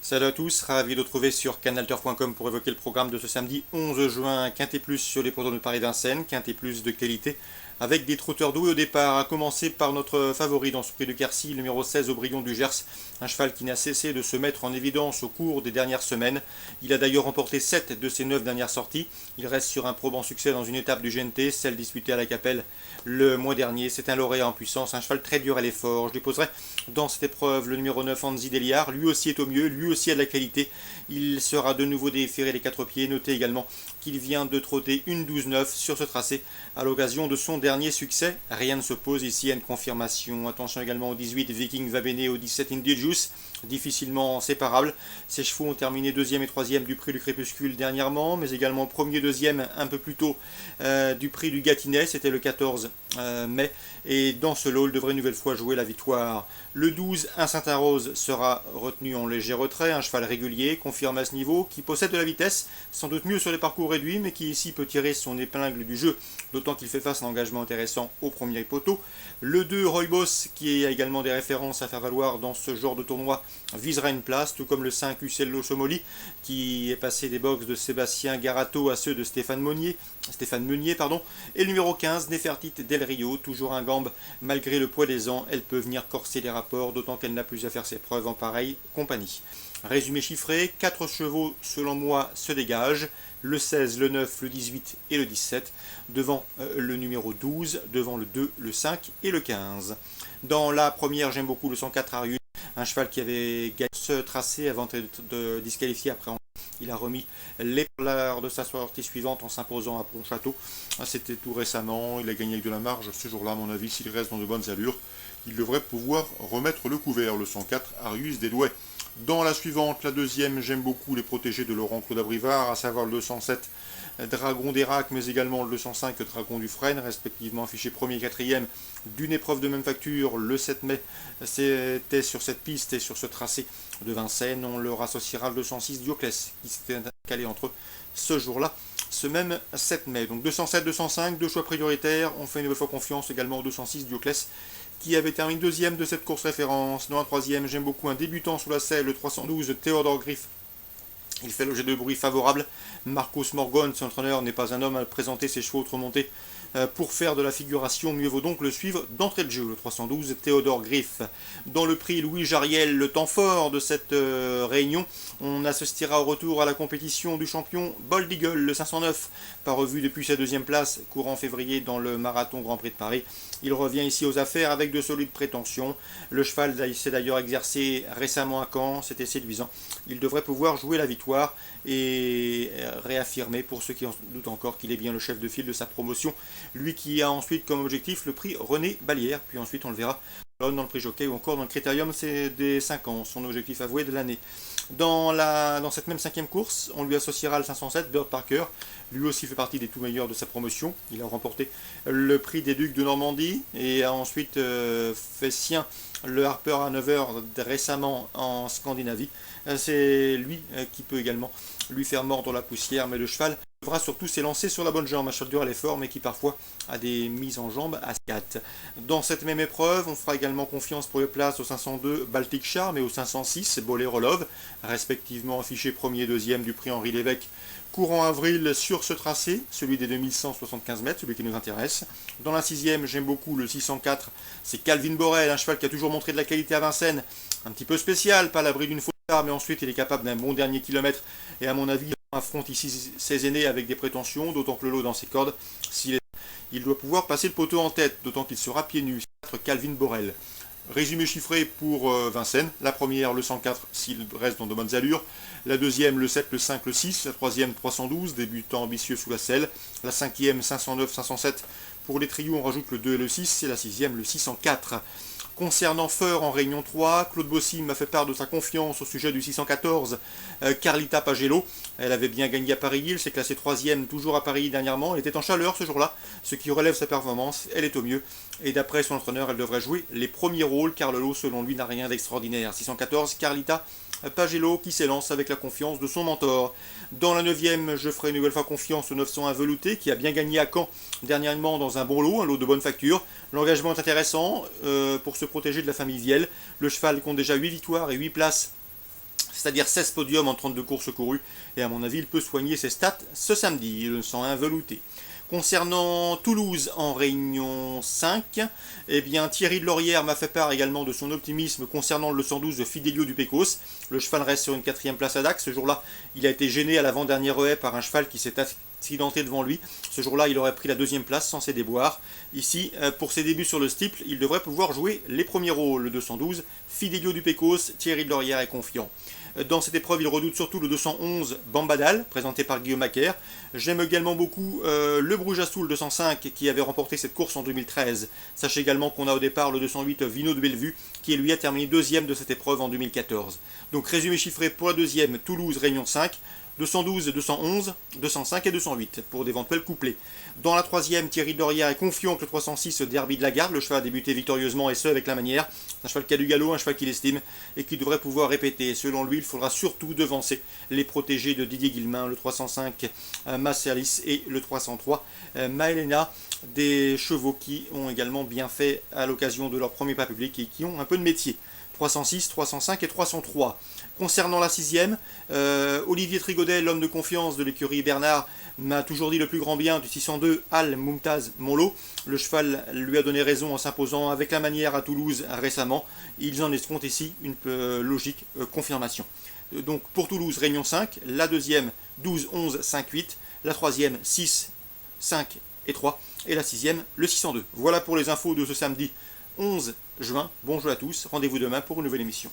Salut à tous, ravi de retrouver sur canalter.com pour évoquer le programme de ce samedi 11 juin. Quintet Plus sur les pontons de Paris-Vincennes, Quintet Plus de qualité, avec des trotteurs doués au départ, à commencer par notre favori dans ce prix de Quercy, le numéro 16 Aubryon du Gers, un cheval qui n'a cessé de se mettre en évidence au cours des dernières semaines. Il a d'ailleurs remporté 7 de ses 9 dernières sorties. Il reste sur un probant succès dans une étape du GNT, celle disputée à la Capelle le mois dernier. C'est un lauréat en puissance, un cheval très dur à l'effort. Je lui poserai dans cette épreuve le numéro 9 Anzi Deliar, lui aussi est au mieux, lui aussi a de la qualité. Il sera de nouveau déféré les 4 pieds. Notez également qu'il vient de trotter une 12-9 sur ce tracé à l'occasion de son dernier succès. Rien ne s'oppose ici à une confirmation. Attention également au 18 Viking Vabene, au 17 Indiejus, difficilement séparables. Ces chevaux ont terminé deuxième et troisième du prix du Crépuscule dernièrement, mais également premier, deuxième un peu plus tôt du prix du Gâtinais, c'était le 14 mai. Et dans ce lot, il devrait une nouvelle fois jouer la victoire. Le 12, un Saint-Arrose, sera retenu en léger retrait, un cheval régulier, confirme à ce niveau, qui possède de la vitesse, sans doute mieux sur les parcours réduits, mais qui ici peut tirer son épingle du jeu, d'autant qu'il fait face à un engagement intéressant au premier poteau. Le 2, Roybos, qui a également des références à faire valoir dans ce genre de tournoi, visera une place, tout comme le 5, Uccello Somoli, qui est passé des box de Sébastien Garato à ceux de Stéphane Meunier, et le numéro 15, Nefertiti Del Rio, toujours un gambe malgré le poids des ans, elle peut venir corser les rapports, d'autant qu'elle n'a plus à faire ses preuves en pareille compagnie. Résumé chiffré, 4 chevaux selon moi se dégagent, le 16, le 9, le 18 et le 17, devant le numéro 12, devant le 2, le 5 et le 15. Dans la première, j'aime beaucoup le 104 Arius, un cheval qui avait gagné ce tracé avant de disqualifier après. Il a remis l'épreuve de sa sortie suivante en s'imposant à Pontchâteau. C'était tout récemment, il a gagné avec de la marge ce jour-là, à mon avis, s'il reste dans de bonnes allures. Il devrait pouvoir remettre le couvert, le 104 Arius des Douais. Dans la suivante, la deuxième, j'aime beaucoup les protégés de Laurent Claude Abrivard, à savoir le 207 Dragon d'Irak, mais également le 205 Dragon du Frêne, respectivement affichés premier et quatrième d'une épreuve de même facture le 7 mai. C'était sur cette piste et sur ce tracé de Vincennes. On leur associera le 206 Dioclès, qui s'était calé entre eux ce jour-là, ce même 7 mai. Donc 207, 205, deux choix prioritaires. On fait une nouvelle fois confiance également au 206 Dioclès, qui avait terminé deuxième de cette course référence. Dans la troisième, j'aime beaucoup un débutant sous la selle, le 312 Théodore Griff. Il fait l'objet de bruit favorable. Marcos Morgon, son entraîneur, n'est pas un homme à présenter ses chevaux outremontés pour faire de la figuration. Mieux vaut donc le suivre d'entrée de jeu, le 312 Théodore Griff. Dans le prix Louis Jariel, le temps fort de cette réunion, on assistera au retour à la compétition du champion Bold Eagle, le 509, pas revu depuis sa deuxième place, courant février dans le marathon Grand Prix de Paris. Il revient ici aux affaires avec de solides prétentions. Le cheval s'est d'ailleurs exercé récemment à Caen, c'était séduisant. Il devrait pouvoir jouer la victoire et réaffirmer pour ceux qui en doutent encore qu'il est bien le chef de file de sa promotion. Lui qui a ensuite comme objectif le prix René Balière, puis ensuite on le verra dans le prix Jockey ou encore dans le Critérium, c'est des 5 ans, son objectif avoué de l'année. Dans cette même cinquième course, on lui associera le 507 Bird Parker. Lui aussi fait partie des tout meilleurs de sa promotion. Il a remporté le prix des Ducs de Normandie et a ensuite fait sien le Harper Hanover récemment en Scandinavie. C'est lui qui peut également lui faire mordre la poussière, mais le cheval devra surtout s'élancer sur la bonne jambe, un cheval dur à l'effort, mais qui parfois a des mises en jambe à 4. Dans cette même épreuve, on fera également confiance pour les places au 502 Baltic Charm et au 506 Bolero Love, respectivement affichés premier et deuxième du prix Henri Lévesque, courant avril sur ce tracé, celui des 2175 mètres, celui qui nous intéresse. Dans la sixième, j'aime beaucoup le 604, c'est Calvin Borel, un cheval qui a toujours montré de la qualité à Vincennes, un petit peu spécial, pas à l'abri d'une faute, mais ensuite il est capable d'un bon dernier kilomètre, et à mon avis, il affronte ici ses aînés avec des prétentions, d'autant que le lot dans ses cordes, il doit pouvoir passer le poteau en tête, d'autant qu'il sera pieds nus, Calvin Borel. Résumé chiffré pour Vincennes. La première, le 104, s'il reste dans de bonnes allures. La deuxième, le 7, le 5, le 6. La troisième, 312, débutant ambitieux sous la selle. La cinquième, 509, 507. Pour les trios, on rajoute le 2 et le 6. Et la sixième, le 604. Concernant Feur en Réunion 3, Claude Bossy m'a fait part de sa confiance au sujet du 614 Carlita Pagello. Elle avait bien gagné à Paris-Île, s'est classée 3ème toujours à Paris dernièrement. Elle était en chaleur ce jour-là, ce qui relève sa performance. Elle est au mieux. Et d'après son entraîneur, elle devrait jouer les premiers rôles car le lot, selon lui, n'a rien d'extraordinaire. 614 Carlita Pagello qui s'élance avec la confiance de son mentor. Dans la 9ème, je ferai une nouvelle fois confiance au 901 Velouté qui a bien gagné à Caen dernièrement dans un bon lot, un lot de bonne facture. L'engagement est intéressant pour se protéger de la famille Vielle. Le cheval compte déjà 8 victoires et 8 places c'est-à-dire 16 podiums en 32 courses courues, et à mon avis il peut soigner ses stats ce samedi, le 101 velouté. Concernant Toulouse en Réunion 5, eh bien Thierry de Laurière m'a fait part également de son optimisme concernant le 112 de Fidelio du Pecos. Le cheval reste sur une 4e place à Dax. Ce jour-là, il a été gêné à l'avant-dernière haie par un cheval qui s'est accidenté devant lui. Ce jour-là, il aurait pris la 2e place sans ses déboires. Ici, pour ses débuts sur le steeple, il devrait pouvoir jouer les premiers rôles. Le 212, Fidelio du Pecos, Thierry de Laurière est confiant. Dans cette épreuve, il redoute surtout le 211 Bambadal, présenté par Guillaume Macaire. J'aime également beaucoup le Broujastoul 205 qui avait remporté cette course en 2013. Sachez également qu'on a au départ le 208 Vino de Bellevue qui lui a terminé 2e de cette épreuve en 2014. Donc résumé chiffré pour la 2e, Toulouse Réunion 5. 212, 211, 205 et 208 pour d'éventuels couplets. Dans la 3e, Thierry de Laurière est confiant que le 306 Derby de la Garde. Le cheval a débuté victorieusement et ce avec la manière. C'est un cheval qui a du galop, un cheval qu'il estime et qui devrait pouvoir répéter. Selon lui, il faudra surtout devancer les protégés de Didier Guillemin, le 305 Massalis et le 303 Maelena. Des chevaux qui ont également bien fait à l'occasion de leur premier pas public et qui ont un peu de métier. 306, 305 et 303. Concernant la 6e, Olivier Trigodet, l'homme de confiance de l'écurie Bernard, m'a toujours dit le plus grand bien du 602 Al Mumtaz Monlo. Le cheval lui a donné raison en s'imposant avec la manière à Toulouse récemment. Ils en escomptent ici une logique confirmation. Donc pour Toulouse, Réunion 5, la 2e 12, 11, 5, 8, la 3e 6, 5 et 3, et la 6e le 602. Voilà pour les infos de ce samedi 11 juin. Bon jeu à tous, rendez-vous demain pour une nouvelle émission.